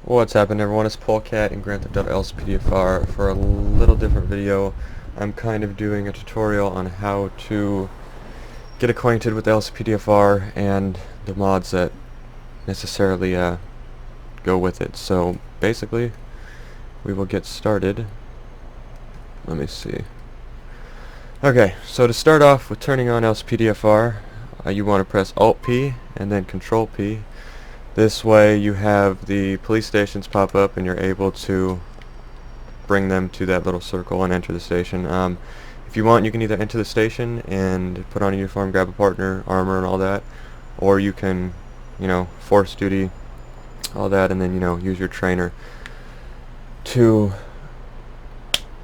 What's happening, everyone? It's Polecat and Grand Theft Auto LCPDFR. For a little different video, I'm kind of doing a tutorial on how to get acquainted with LCPDFR and the mods that necessarily go with it. So basically, we will get started. Let me see. Okay, so to start off with turning on LCPDFR, you want to press Alt-P and then Control-P. This way you have the police stations pop up and you're able to bring them to that little circle and enter the station. If you want, you can either enter the station and put on a uniform, grab a partner, armor and all that, or you can, force duty, all that, and then, use your trainer to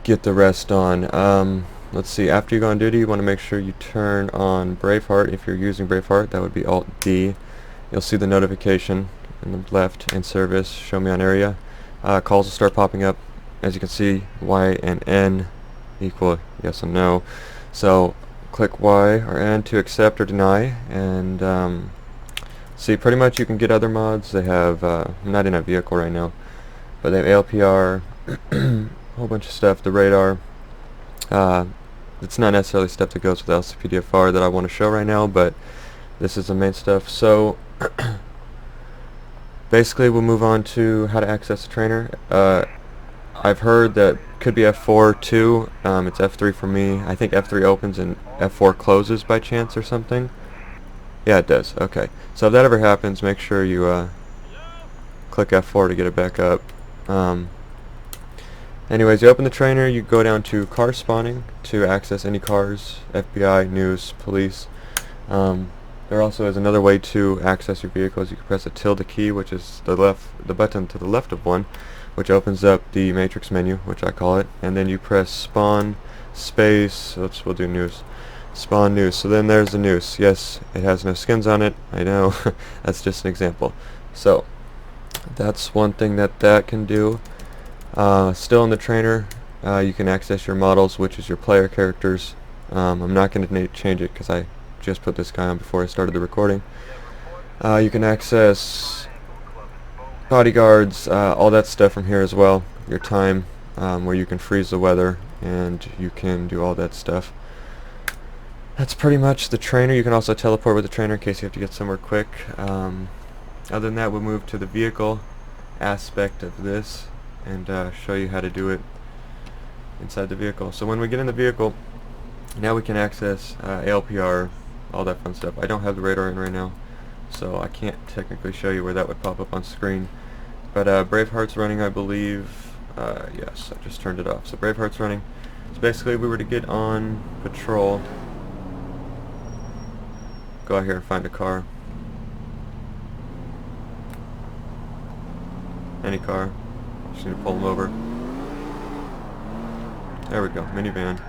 get the rest on. Let's see, after you go on duty, you want to make sure you turn on Braveheart. If you're using Braveheart, that would be Alt-D. You'll see the notification in the left in service, show me on area. Calls will start popping up. As you can see, Y and N equal yes and no. So click Y or N to accept or deny, and see, pretty much you can get other mods. They have, I'm not in a vehicle right now, but they have ALPR, a whole bunch of stuff, the radar. It's not necessarily stuff that goes with LCPDFR that I want to show right now, but this is the main stuff. So basically we'll move on to how to access the trainer. I've heard that could be F4 too. It's F3 for me. I think F3 opens and F4 closes by chance or something. Yeah, it does. Okay, so if that ever happens, make sure you click F4 to get it back up. Anyways, you open the trainer, you go down to car spawning to access any cars, FBI, news, police. There also is another way to access your vehicles. You can press the tilde key, which is the button to the left of one, which opens up the matrix menu, which I call it, and then you press spawn space, we'll do news, spawn news. So then there's the news. Yes, it has no skins on it, I know. That's just an example. So that's one thing that can do. Still in the trainer, you can access your models, which is your player characters. I'm not going to change it because I just put this guy on before I started the recording. You can access bodyguards, all that stuff from here as well. Your time, where you can freeze the weather, and you can do all that stuff. That's pretty much the trainer. You can also teleport with the trainer in case you have to get somewhere quick. Other than that, we'll move to the vehicle aspect of this and show you how to do it inside the vehicle. So when we get in the vehicle, now we can access ALPR, all that fun stuff. I don't have the radar in right now, so I can't technically show you where that would pop up on screen. But Braveheart's running, I believe. Yes, I just turned it off. So Braveheart's running. So basically, if we were to get on patrol, go out here and find a car. Any car. Just need to pull them over. There we go, minivan.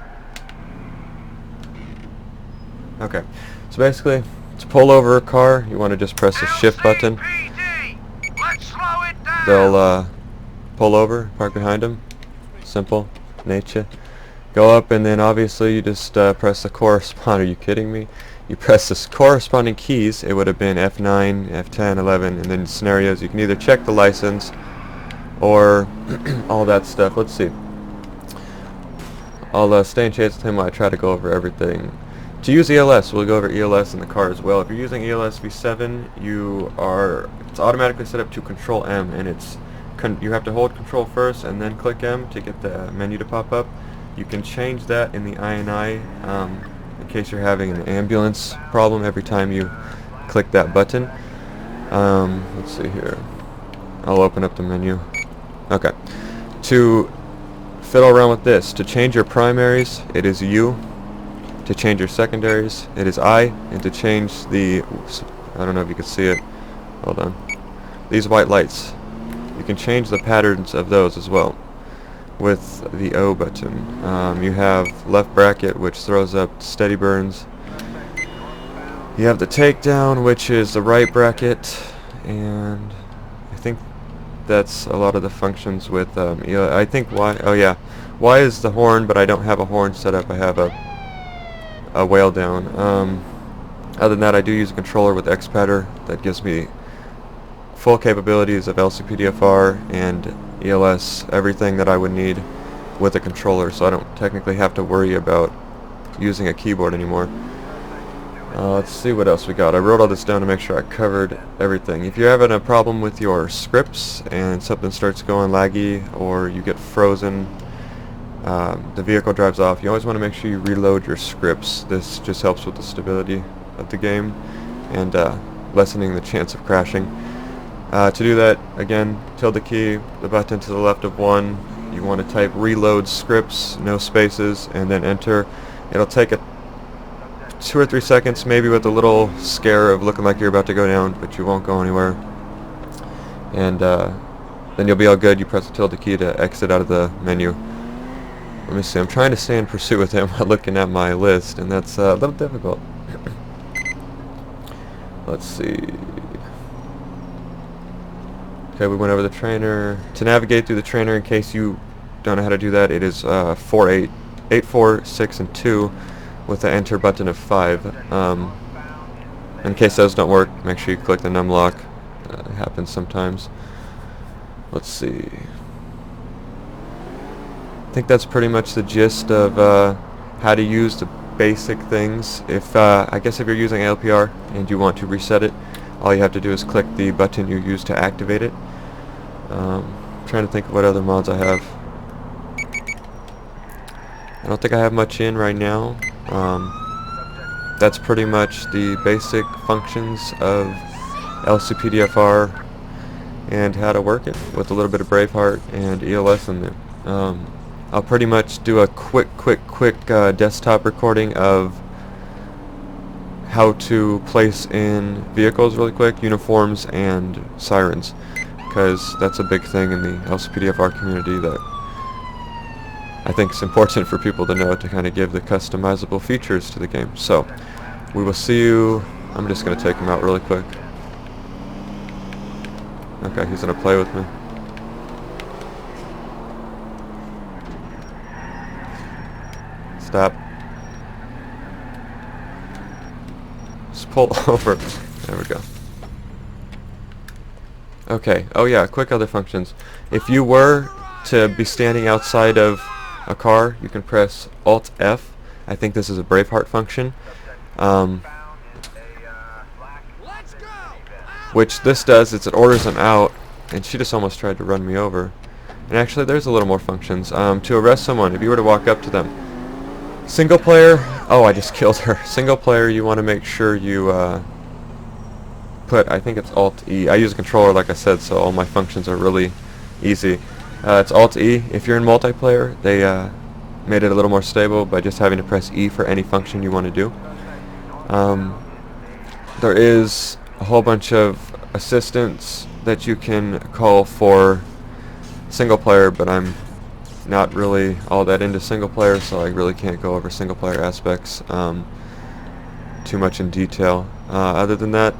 Okay, so basically, to pull over a car, you want to just press the shift button. They'll pull over, park behind them. Simple, nature. Go up, and then obviously you just press the corresponding. Are you kidding me? You press the corresponding keys. It would have been F9, F10, 11, and then scenarios. You can either check the license or all that stuff. Let's see. I'll stay in chase with him while I try to go over everything. To use ELS, we'll go over ELS in the car as well. If you're using ELS V7, it's automatically set up to Control M, and you have to hold Control first and then click M to get the menu to pop up. You can change that in the INI in case you're having an ambulance problem every time you click that button. Let's see here. I'll open up the menu. Okay. To fiddle around with this, to change your primaries, it is U. To change your secondaries, it is I, and to change the, I don't know if you can see it, hold on, these white lights, you can change the patterns of those as well with the O button. You have left bracket, which throws up steady burns. You have the takedown, which is the right bracket, and I think that's a lot of the functions with, I think Y, oh yeah, Y is the horn, but I don't have a horn set up, I have a whale down. Other than that, I do use a controller with X-Patter that gives me full capabilities of LCPDFR and ELS, everything that I would need with a controller, so I don't technically have to worry about using a keyboard anymore. Let's see what else we got. I wrote all this down to make sure I covered everything. If you're having a problem with your scripts and something starts going laggy or you get frozen, the vehicle drives off, you always want to make sure you reload your scripts. This just helps with the stability of the game and lessening the chance of crashing. To do that, again, tilde key, the button to the left of 1, you want to type reload scripts, no spaces, and then enter. It'll take 2 or 3 seconds, maybe with a little scare of looking like you're about to go down, but you won't go anywhere. And then you'll be all good. You press the tilde key to exit out of the menu. Let me see, I'm trying to stay in pursuit with him while looking at my list, and that's a little difficult. Let's see. Okay, we went over the trainer. To navigate through the trainer, in case you don't know how to do that, it is 8, 4, 6, and 2 with the enter button of 5. In case those don't work, make sure you click the num lock. It happens sometimes. Let's see. I think that's pretty much the gist of how to use the basic things. If I guess if you're using LPR and you want to reset it, all you have to do is click the button you used to activate it. Trying to think of what other mods I have. I don't think I have much in right now. That's pretty much the basic functions of LCPDFR and how to work it with a little bit of Braveheart and ELS in there. I'll pretty much do a quick desktop recording of how to place in vehicles really quick, uniforms and sirens, because that's a big thing in the LCPDFR community that I think is important for people to know to kind of give the customizable features to the game. So we will see you. I'm just going to take him out really quick. Okay, he's going to play with me. Stop. Just pull over. There we go. Okay, oh yeah, quick other functions. If you were to be standing outside of a car, you can press Alt F. I think this is a Braveheart function. Which this does is it orders them out, and she just almost tried to run me over. And actually there's a little more functions. To arrest someone, if you were to walk up to them. Single player, oh I just killed her. Single player, you want to make sure you put, I think it's Alt E. I use a controller like I said, so all my functions are really easy. It's Alt E. If you're in multiplayer, they made it a little more stable by just having to press E for any function you want to do. There is a whole bunch of assistants that you can call for single player, but I'm not really all that into single player, so I really can't go over single player aspects too much in detail. Other than that,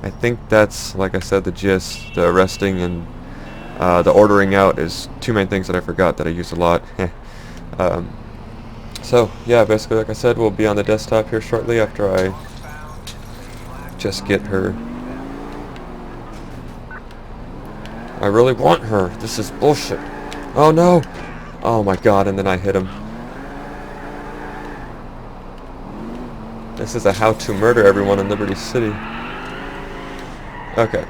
I think that's, like I said, the gist. The arresting and the ordering out is two main things that I forgot that I use a lot. So yeah, basically like I said, we'll be on the desktop here shortly after I just get her. I really want her. This is bullshit. Oh no! Oh my god, and then I hit him. This is a how to murder everyone in Liberty City. Okay.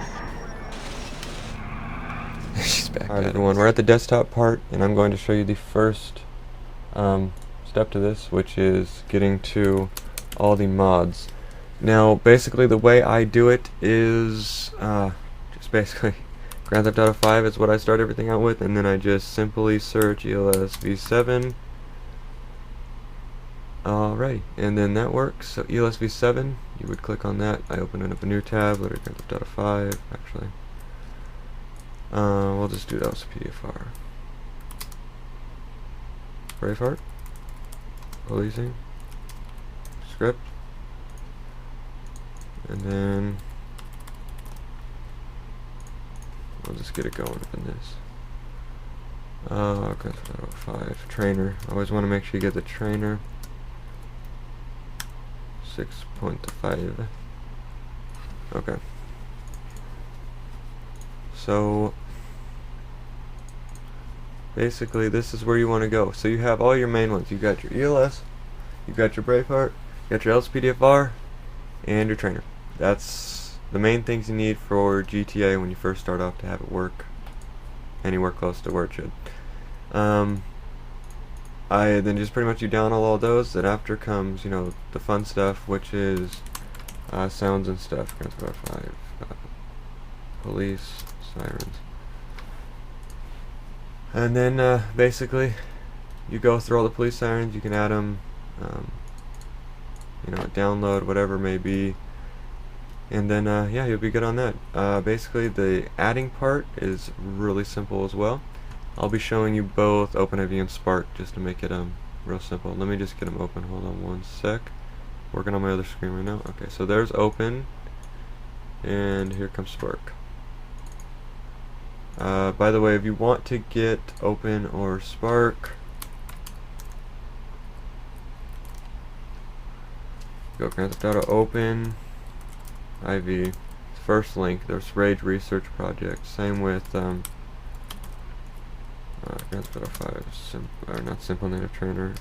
She's back. Alright everyone, we're at the desktop part, and I'm going to show you the first step to this, which is getting to all the mods. Now, basically the way I do it is just basically Grand Theft Auto 5 is what I start everything out with, and then I just simply search ELS V7. Alrighty, and then that works. So ELS V7, you would click on that. I open up a new tab, literally Grand Theft Auto 5, actually. We'll just do LCPDFR. Braveheart. Policing. Script. And then I'll just get it going up in this. Grand Theft Auto 5 trainer. Always want to make sure you get the trainer. 6.5. Okay. So basically this is where you want to go. So you have all your main ones. You got your ELS, you got your Braveheart, you got your LCPDFR, and your trainer. That's the main things you need for GTA when you first start off to have it work anywhere close to where it should. Then just pretty much you download all those. Then after comes, you know, the fun stuff, which is sounds and stuff. Grand Theft Auto 5, police, sirens, and then basically you go through all the police sirens. You can add them, you know, download whatever it may be, and then yeah, you'll be good on that. Basically, the adding part is really simple as well. I'll be showing you both OpenIV and Spark just to make it real simple. Let me just get them open. Hold on one sec. Working on my other screen right now. Okay, so there's Open, and here comes Spark. By the way, if you want to get Open or Spark, go Grand Theft Auto Open IV. First link. There's Rage Research Project. Same with Grand Theft Auto 5, not Simple Native Trainer,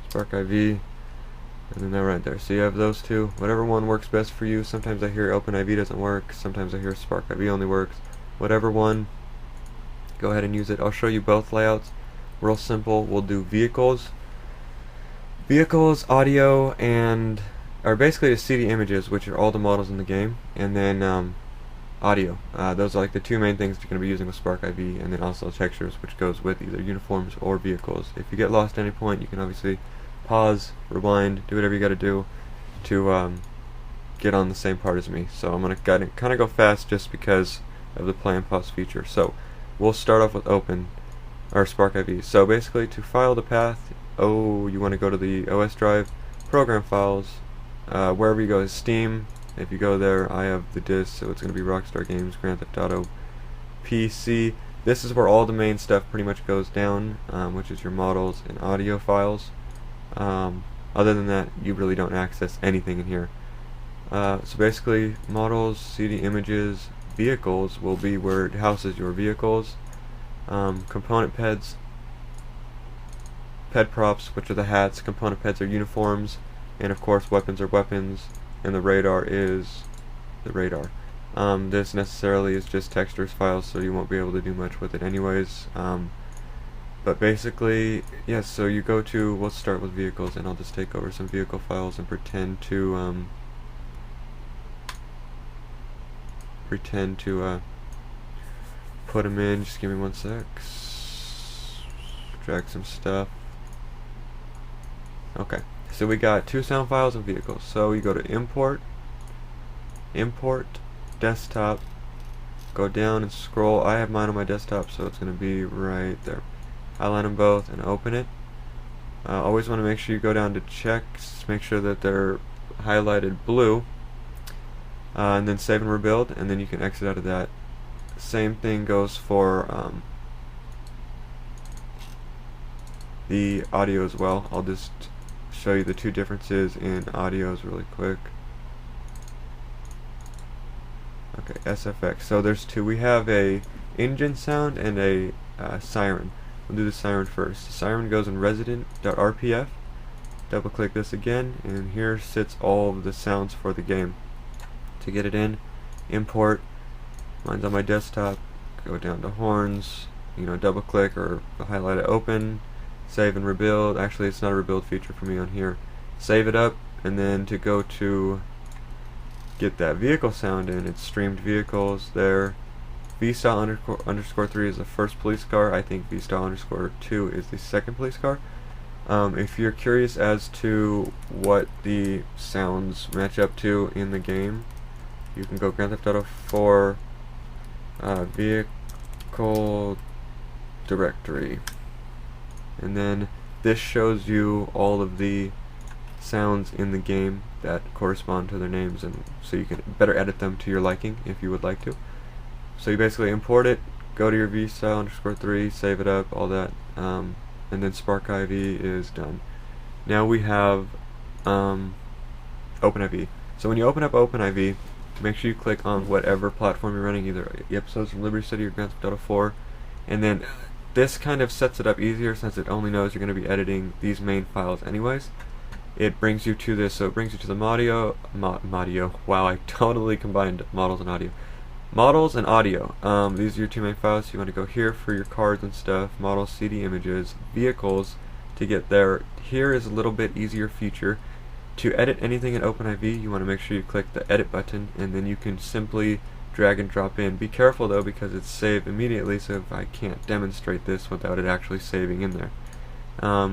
SparkIV, and then they're right there. So you have those two. Whatever one works best for you. Sometimes I hear OpenIV doesn't work. Sometimes I hear SparkIV only works. Whatever one, go ahead and use it. I'll show you both layouts. Real simple. We'll do vehicles, audio, and or basically the CD images, which are all the models in the game, and then audio. Those are like the two main things you're going to be using with SparkIV, and then also textures, which goes with either uniforms or vehicles. If you get lost at any point, you can obviously pause, rewind, do whatever you got to do to get on the same part as me. So I'm going to kind of go fast just because of the play and pause feature. So we'll start off with Open or SparkIV. So basically, to file the path, you want to go to the OS drive, program files, wherever you go is Steam. If you go there, I have the disc, so it's going to be Rockstar Games, Grand Theft Auto, PC. This is where all the main stuff pretty much goes down, which is your models and audio files. Other than that, you really don't access anything in here. So basically, models, CD images, vehicles will be where it houses your vehicles. Component peds, ped props, which are the hats. Component peds are uniforms, and of course, weapons are weapons. And the radar is the radar. This necessarily is just textures files, so you won't be able to do much with it anyways. But basically, yes, so you go to, let's start with vehicles, and I'll just take over some vehicle files and pretend to put them in. Just give me one sec. Drag some stuff. Okay. So we got two sound files and vehicles. So you go to import, desktop, go down and scroll. I have mine on my desktop, so it's going to be right there. Highlight them both and open it. Always want to make sure you go down to checks, make sure that they're highlighted blue, and then save and rebuild, and then you can exit out of that. Same thing goes for the audio as well. I'll just show you the two differences in audios really quick. Okay, SFX. So there's two. We have a engine sound and a siren. We'll do the siren first. The siren goes in resident.rpf. Double click this again, and here sits all of the sounds for the game. To get it in, import. Mine's on my desktop. Go down to horns. You know, double click or highlight it, open. Save and rebuild. Actually, it's not a rebuild feature for me on here. Save it up, and then to go to get that vehicle sound in, it's streamed vehicles there. vstyle underscore 3 is the first police car. I think vstyle underscore 2 is the second police car. If you're curious as to what the sounds match up to in the game, you can go Grand Theft Auto 4 vehicle directory. And then this shows you all of the sounds in the game that correspond to their names, and so you can better edit them to your liking if you would like to. So you basically import it, go to your vstyle underscore 3, save it up, all that, and then SparkIV is done. Now we have OpenIV. So when you open up OpenIV, make sure you click on whatever platform you're running, either episodes from Liberty City or Grand Theft Auto 4, and then this kind of sets it up easier since it only knows you're going to be editing these main files anyways. It brings you to this, so it brings you to the Modio. Wow, I totally combined models and audio. Models and audio. These are your two main files. So you want to go here for your cards and stuff, models, CD images, vehicles to get there. Here is a little bit easier feature. To edit anything in OpenIV, you want to make sure you click the edit button, and then you can simply drag and drop in. Be careful though, because it's saved immediately, so if I can't demonstrate this without it actually saving in there.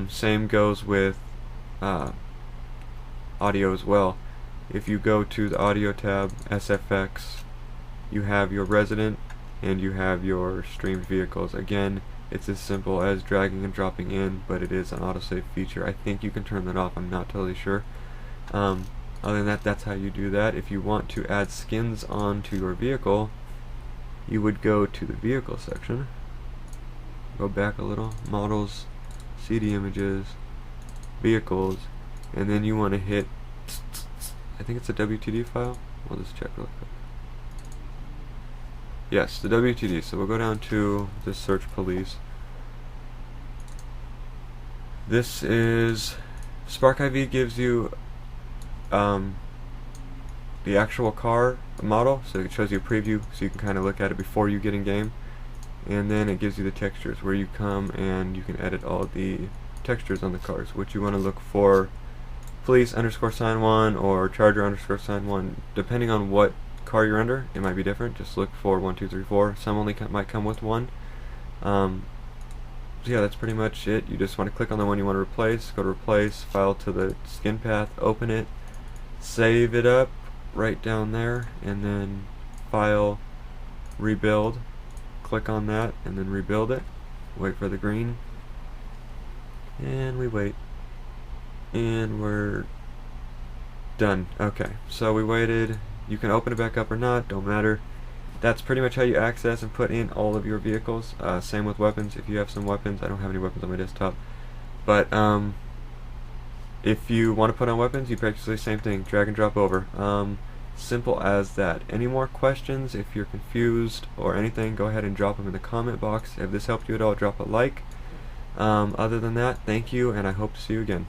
Same goes with audio as well. If you go to the audio tab, SFX, you have your resident and you have your streamed vehicles. Again, it's as simple as dragging and dropping in, but it is an autosave feature. I think you can turn that off, I'm not totally sure. Other than that, that's how you do that. If you want to add skins onto your vehicle, you would go to the vehicle section, go back a little, models, CD images, vehicles, and then you want to hit, I think it's a WTD file. We'll just check real quick. Yes, the WTD. So we'll go down to the search police. This is SparkIV, gives you the actual car model, so it shows you a preview so you can kind of look at it before you get in game, and then it gives you the textures where you come and you can edit all the textures on the cars. What you want to look for, police _ sign 1 or charger _ sign 1, depending on what car you're under, it might be different. Just look for 1, 2, 3, 4. Some only might come with one. So yeah, that's pretty much it. You just want to click on the one you want to replace, go to replace, file to the skin path, open it, save it up right down there, and then file, rebuild, click on that and then rebuild it, wait for the green, and we wait, and we're done. Okay, so we waited. You can open it back up or not, don't matter. That's pretty much how you access and put in all of your vehicles. Same with weapons. If you have some weapons, I don't have any weapons on my desktop, but if you want to put on weapons, you practically the same thing, drag and drop over. Simple as that. Any more questions? If you're confused or anything, go ahead and drop them in the comment box. If this helped you at all, drop a like. Other than that, thank you, and I hope to see you again.